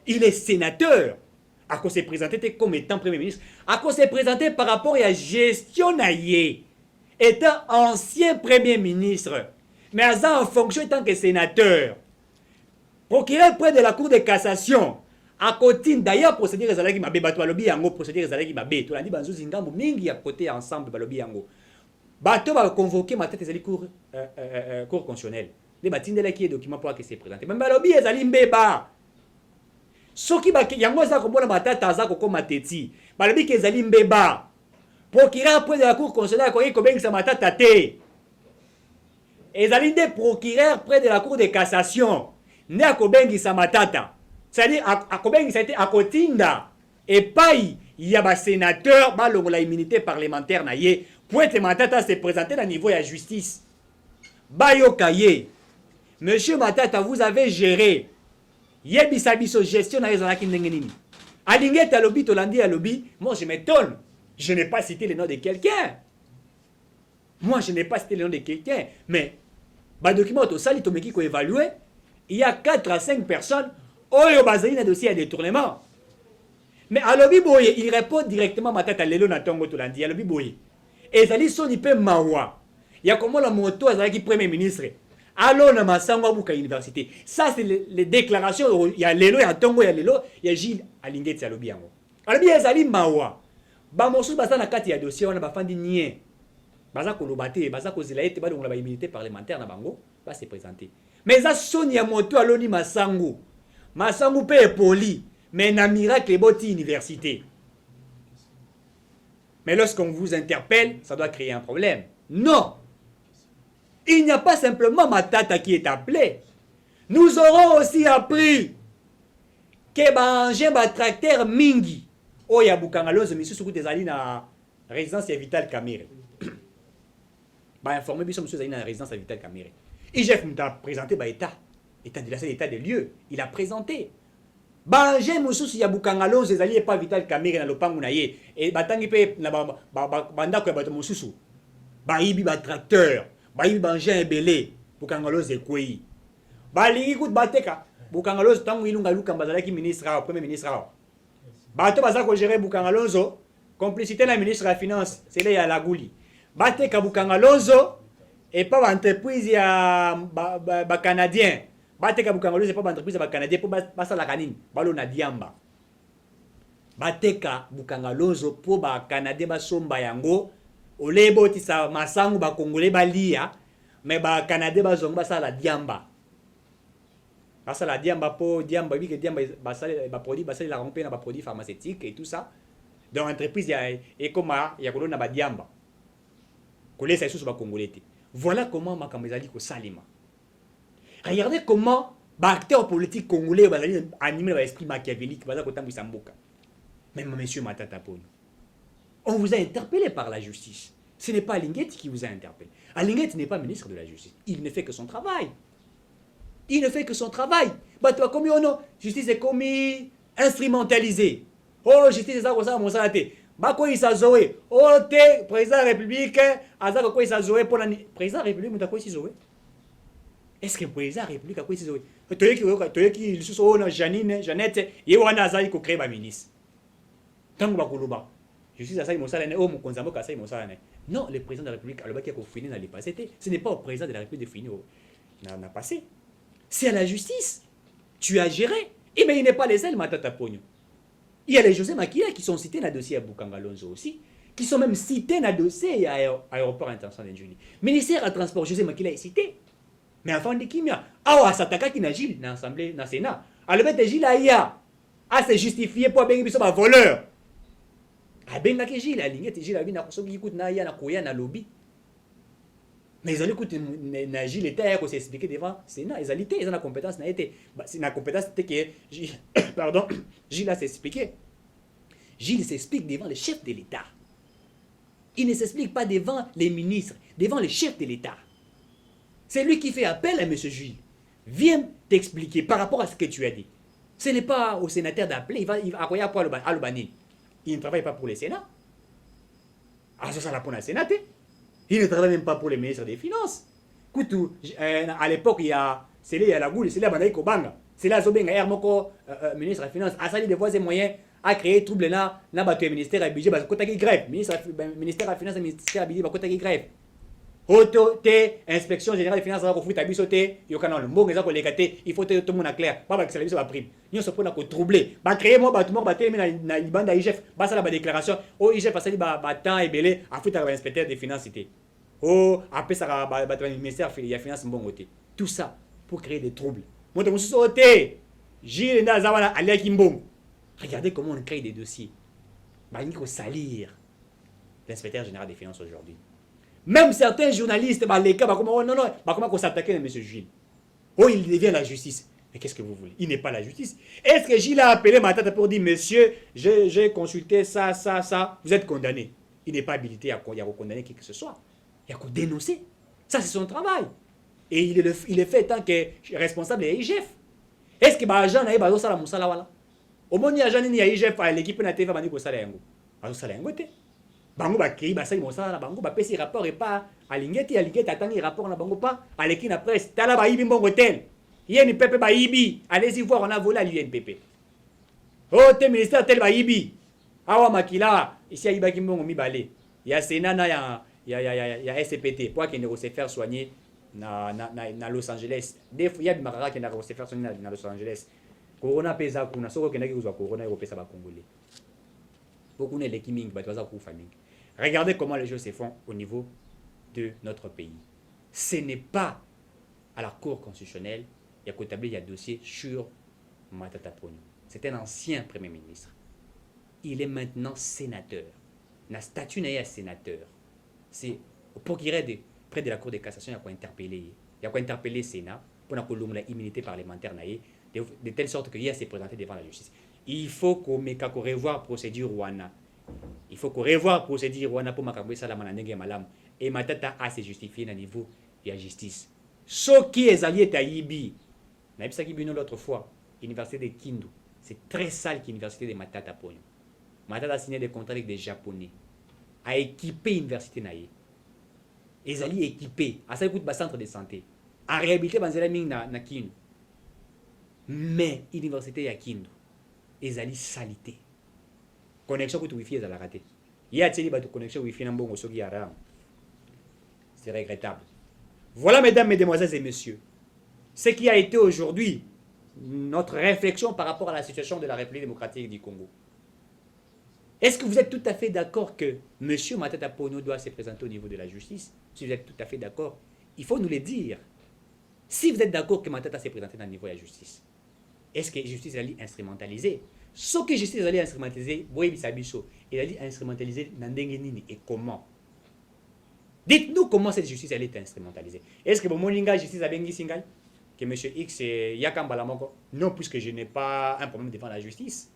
B: Il est sénateur. À cause s'est présenté comme étant Premier ministre. À cause s'est présenté par rapport à la gestion naïe. Étant ancien Premier ministre. Mais en fonction étant que sénateur. Procureur près de la Cour de cassation. À côté d'ailleurs procédure ezalaki mabe bato balobi yango procédure ezalaki mabe to landi banzo zingambo mingi à côté ensemble balobi yango bato ba convoquer ma tête ezali cour constitutionnelle les batindela qui est document pour que c'est présenté même balobi ezali mbeba soki ba yango za ko bona batata za ko koma teti balobi ke ezali mbeba procureur après de la cour constitutionnelle ko bengisa matata te ezali des procureurs près de la cour de cassation ne ko bengisa matata. C'est-à-dire, à combien ça a été à Kotinda et pas il y a des sénateurs, la immunité parlementaire, pour être Matata se présenter à niveau de la justice. Bayo Kaye, monsieur Matata, vous avez géré. Yebisabiso gestion dans les Anakindengenini. Alinguet à lobby, Tolandi à lobby, moi je m'étonne. Je n'ai pas cité le nom de quelqu'un. Moi je n'ai pas cité le nom de quelqu'un. Mais, document au sali Tomeki ko évalué, il y a 4 à 5 personnes. Oh, il y a un dossier à détournement. Mais à l'obi boye, il répond directement à ma tête à l'élo na tongo to landi. À l'obi boye. Et ça dit son ipe mawa. Il y a comment la moto à qui Premier ministre. Allô na masango abuka université. Ça c'est les déclarations. Il y a l'élo, il y a tongo, il y a l'élo, il y a Gilles à l'ingé à l'obi yango. À l'obi ezali mawa. Ba mosu basa na kati ya dossier on a ba fandi nie. Baza ko lobate, baza ko zilaete ba donc la immunité parlementaire na bango va se présenter. Mais ça son ya moto aloni masango. Masangu pe est poli, mais na miracle boti université. Mais lorsqu'on vous interpelle, ça doit créer un problème. Non! Il n'y a pas simplement Matata qui est appelé. Nous aurons aussi appris que Banjé tracteur Mingi, Oya Bukangaloz, monsieur Soukou Tezali na résidence Vital Kamere. Bah informé, monsieur Zali na résidence Vital Kamere. IGF nous a présenté État.
C: état des lieux, il a présenté. Bangé mususu ya bukangalo ezali pas Vital Kamerhe na lopangu na ye et batangi pe na bandako ya bato mususu bayibi ba tracteur bayibi bangé ebele bukangalo ekwei balingi kut bateka bukangalo tangu ilunga luka bazalaki ministre au premier ministre au bato baza ko gérer bukangalo complicité na ministre ya finance c'est là ya laguli bateka bukangalo et pas entreprise ya ba canadien bateka bukangalo c'est pas entreprise ba canadien pour basala kanini balo na diamba bateka bukangalozo po ba canadien basomba yango olebo tisa masangu ba congolais balia mais ba canadien bazongo basala diamba po diamba bi que diamba basala ba produit basala la romper na ba produit pharmaceutique et tout ça dans entreprise ya et comment ya kolona ba diamba kolesa isusu ba congolais. Voilà comment makambo ezali ko salima. Regardez comment acteurs politiques congolais animés par l'esprit machiavélique. Même monsieur Matata Ponyo. On vous a interpellé par la justice. Ce n'est pas Alinguet qui vous a interpellé. Alinguet n'est pas ministre de la justice. Il ne fait que son travail. Il ne fait que son travail. Comme non, justice est comme instrumentalisée. Oh, justice est ça, mon salaté. Bako isazoe. Oh, te président de la République. Azako ko isazoe pour la président de la République. Mutako isazoe. Est-ce que le président de la République a quoi isazoe? Toyeki lisusu na Jeannette ye wana azali ko créer ba ministre. Tango bakoloba. Justice asali mosala ne o mokonzi mboka asali mosala ne. Non, le président de la République alobaki ko finir na le passé. Ce n'est pas au président de la République de finir na passé. C'est à la justice. Tu as géré. Et mais il n'est pas les seuls Matata Ponyo. Il y a les José Makila qui sont cités dans le dossier à Bukangalonzo aussi, qui sont même cités dans le dossier à l'aéroport international de Julie. Ministère à transport, José Makila est cité. Mais enfin, de Kimia, ah, Sataka qui n'a Gilles dans l'Assemblée, dans le Sénat. Alors, le Gilles Aïa, a se justifié pour bien un voleur. A bien que Gilles, la ligne, Gilles a bien qui écoute Naya, na Koya, na lobby. Mais ils ont écouté Gilles était à s'expliquer devant le Sénat. Ils ont la compétence, c'est la compétence que pardon, Gilles a s'expliqué. Gilles s'explique devant le chef de l'État. Il ne s'explique pas devant les ministres, devant le chef de l'État. C'est lui qui fait appel à M. Gilles. Viens t'expliquer par rapport à ce que tu as dit. Ce n'est pas au sénateur d'appeler, il va accueillir pour Alubani. Il ne travaille pas pour le Sénat. Ah, ça l'a pour le Sénat. Il ne travaille même pas pour le ministre des Finances. À l'époque, il y a la goule, c'est là Bandaï Kobanga. C'est là Zobenga Hermoko, ministre des Finances, a sali des voies et moyens à créer trouble là, le ministère à budget, parce que quand grève, ministère des Finances, ministère à budget, parce que grève. Autorité, inspection générale des finances, il faut que tu il faut que tout le monde clair. Pas que ça prime. Nous sommes pour troubler. Créer moi, tout le monde na libanda IGF, ça la déclaration. Oh IGF, ça li temps et belé, a foutu inspecteur des finances. Oh après ça ministère des finances bon côté. Tout ça pour créer des troubles. Moi je suis sauté. Gilles Ndazawana Alia Kimbom. Regardez comment on crée des dossiers. Il faut salir l'inspecteur général des finances aujourd'hui. Même certains journalistes, les cas, comment s'attaquer à M. Gilles? Oh, il devient la justice. Mais qu'est-ce que vous voulez? Il n'est pas la justice. Est-ce que Gilles a appelé ma tante pour dire, monsieur, j'ai consulté ça, vous êtes condamné? Il n'est pas habilité à condamner qui que ce soit. Il y a qu'à dénoncer. Ça, c'est son travail. Et il est fait tant que responsable de l'IGF. Est-ce que l'agent n'a pas ça la wala? Au moins, il y a agent l'IGF à l'équipe de la TV, il y a un bango ba kei ba sali mosala bango ba pesi rapport et pas alingeti atangi rapport na bango pas aleki na presse tala ba yibi mbongo tel yeni pepe ba yibi allez-y voir on a volé à l'UNPP oh te ministère tel ba yibi awa makila ici ayiba ki mbongo mibale ya Sénat na ya SPT pour qu'il ne se faire soigner na Los Angeles des fois ya bimakaka qui na se faire soigner na Los Angeles corona pesa kuna soko kendaki kuzwa corona ko pesa ba congolais beaucoup ne lekiming ba twaza ku famille. Regardez comment les choses se font au niveau de notre pays. Ce n'est pas à la Cour constitutionnelle, il y a qu'au il y a dossier sur Matata Ponyo. C'est un ancien Premier ministre. Il est maintenant sénateur. La statut n'est pas sénateur. C'est pour qu'il aide près de la Cour de cassation, il y a quoi interpeller. Il y a quoi interpeller le Sénat pour la immunité parlementaire de telle sorte qu'il y a à se présenter devant la justice. Il faut qu'on revoie la procédure Wana. Il faut qu'on revoie la procédure Wana pour que ça la malam. Et Matata a se justifié au niveau de la justice. Ce qui est allié à Ibi, Naïbsaki Bino l'autre fois, l'université de Kindu. C'est très sale l'université de Matata Ponyo. Matata a signé des contrats avec des Japonais. A équipé l'université naïe. Ils allaient équiper. À ça écoute, centre de santé. A réhabilité Banzela Ming na Kindu. Mais l'université ya Kindu. Ils allaient salité. Connexion que tu Wi-Fi, ils allaient rater. Il y a une connexion Wi-Fi dans le Sogi Aram. C'est regrettable. Voilà, mesdames, mesdemoiselles et messieurs, ce qui a été aujourd'hui notre réflexion par rapport à la situation de la République démocratique du Congo. Est-ce que vous êtes tout à fait d'accord que M. Matata Ponyo doit se présenter au niveau de la justice? Si vous êtes tout à fait d'accord, il faut nous le dire. Si vous êtes d'accord que Matata s'est présenté dans le niveau de la justice, est-ce que la justice est instrumentalisée? Ce que la justice est instrumentalisée, elle est instrumentalisée dans Ndengenini et comment? Dites-nous comment cette justice elle est instrumentalisée. Est-ce que la justice a bien dit que M. X est Yakambalamoko? Non, puisque je n'ai pas un problème devant la justice.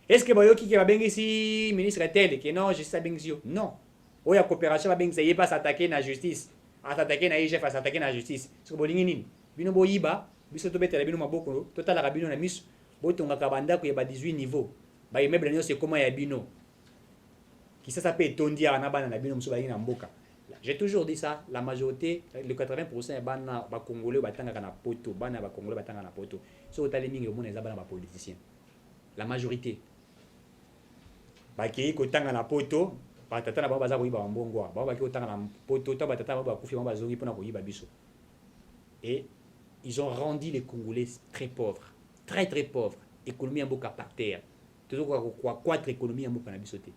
C: Est-ce que Boyoki va bien ici, ministre tel, que non, justice a bien dit? Non. Ou la coopération va bien dit, pas s'attaquer à la justice. À s'attaquer à l'IGF, à s'attaquer à la justice. Est-ce que Bolingini, Bino Boyiba, Biso Tobet, la Bino Maboko, Total Rabino na Miss, Botonga Kabanda, qui a 18 niveaux. Bah, il meuble, c'est comment il y a Bino. Qui ça s'appelle Tondia, Anabana, na Bino Moussoubaï, Namboka. J'ai toujours dit ça, la majorité, le 80% est bana ba congolais batanga na poto, bana ba congolais batanga na poto. So otale mingi omona eza bana ba politiciens. La majorité. Ba ki ko tanga na poto, ba tata na ba baza ko yiba mbongo, ba ba ki ko tanga na poto, ta ba tata ba kufi ba zongi pona ko yiba biso. Et ils ont rendu les Congolais très pauvres, très très pauvres, économie en boka par terre. Toujours quoi quatre économies en boka na biso te.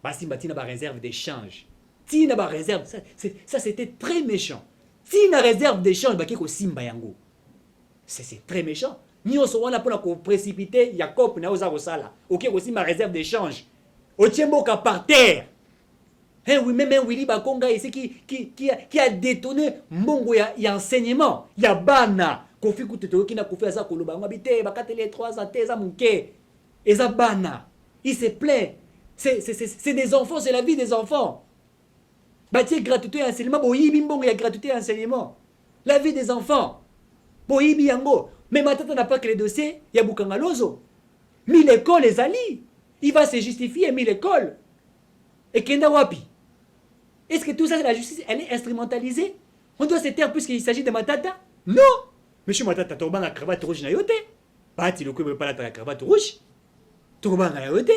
C: Ba simbatina ba réserve d'échange. Si il y a une réserve, ça c'était très méchant. Si il y a une réserve d'échange, c'est très méchant. Nous sommes là pour précipiter Jacob na oza rosala. OK, aussi ma réserve d'échange. Au Tiemboka par terre. Hein, oui, même Willy Bakonga ici qui a détonné Mongo ya enseignement. Ya bana. Kofi kuteto qui n'a kofi ça koloba ngabite bakatele 3 ans teza munke. Eza bana. Il se plaint. C'est des enfants, c'est la vie des enfants. Bâtir gratuité et enseignement, boyibi mbongo ya gratuité et enseignement. La vie des enfants. Boyibi yango. Mais maintenant, on n'a pas que les dossiers, il y a Boukangalozo. Mais l'école, les alliés. Il va se justifier, mais l'école. Et Kenda Wapi. Est-ce que tout ça, la justice, elle est instrumentalisée? On doit se taire puisqu'il s'agit de Matata? Non. Monsieur Matata, tu as la cravate rouge na yote. Bati le coup, pas la cravate rouge. Tu as yote.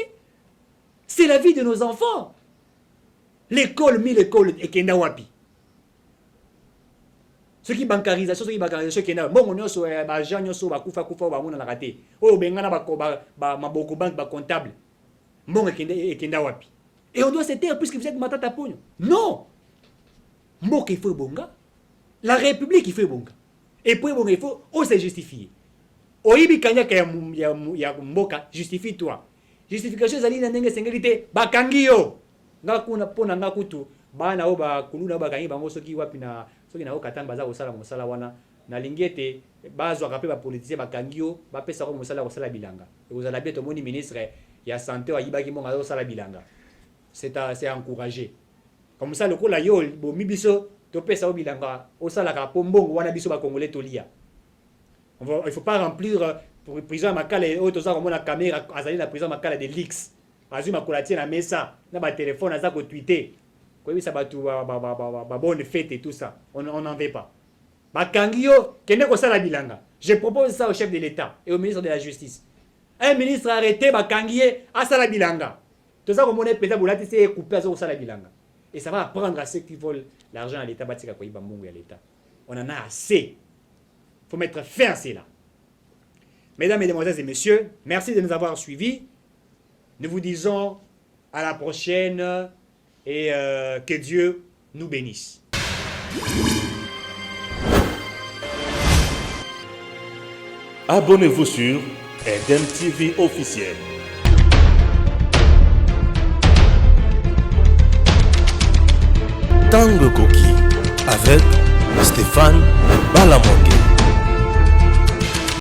C: C'est la vie de nos enfants. L'école, l'école, et Kenda Wapi. Ceux qui bancarisation, ceux qui bancarisation, Kenda, bon, on a sur l'argent, on a sur Bakufa, on a raté. Oh, Bengana, Maboko Bank, comptable. Bon, et Kenda Wapi. Et on doit se taire puisque vous êtes Matata Ponyo. Non! Mboka, il faut bonga. La République, il faut bonga. Et pour bonga, il faut, on se justifier. Oibi Kanya, ya Mboka, justifie-toi. Justification, Zali, Nanga, Sengalite, Bakangio. Ngakuna pona ngakutu bana oba kuluna ba kanyi bango soki wapi na soki na okatanga baza kosala mosala wana na lingete bazwa kapé ba politicien ba kangio ba pesa ko mosala bilanga et vous allez bientôt moni ministre ya santé wa yibaki monga zo sala bilanga c'est encouragé comme ça le ko la yo bo mibiso to pesa o bilanga o sala ka pombongo wana biso ba congolais tolia il faut pas remplir pour prison makala et autres ça comme la caméra azali la prison makala de leaks. Azui makolatie na mesa na ba téléphone aza ko tweeter ko bisa batu ba bonne fête et tout ça on n'en veut pas ba kangio kende ko sala bilanga. Je propose ça au chef de l'État et au ministre de la Justice. Un ministre arrêté ba kangié à sala bilanga tout ça comme on est peut-être boulati c'est couper à sala bilanga et ça va apprendre à ceux qui volent l'argent à l'État batika ko yiba mbongo ya l'État. On en a assez. Faut mettre fin à cela. Mesdames, mesdemoiselles et messieurs, merci de nous avoir suivis. Nous vous disons à la prochaine et que Dieu nous bénisse.
A: Abonnez-vous sur Eden TV officiel.
D: Tango Koki avec Stéphane Balamongue.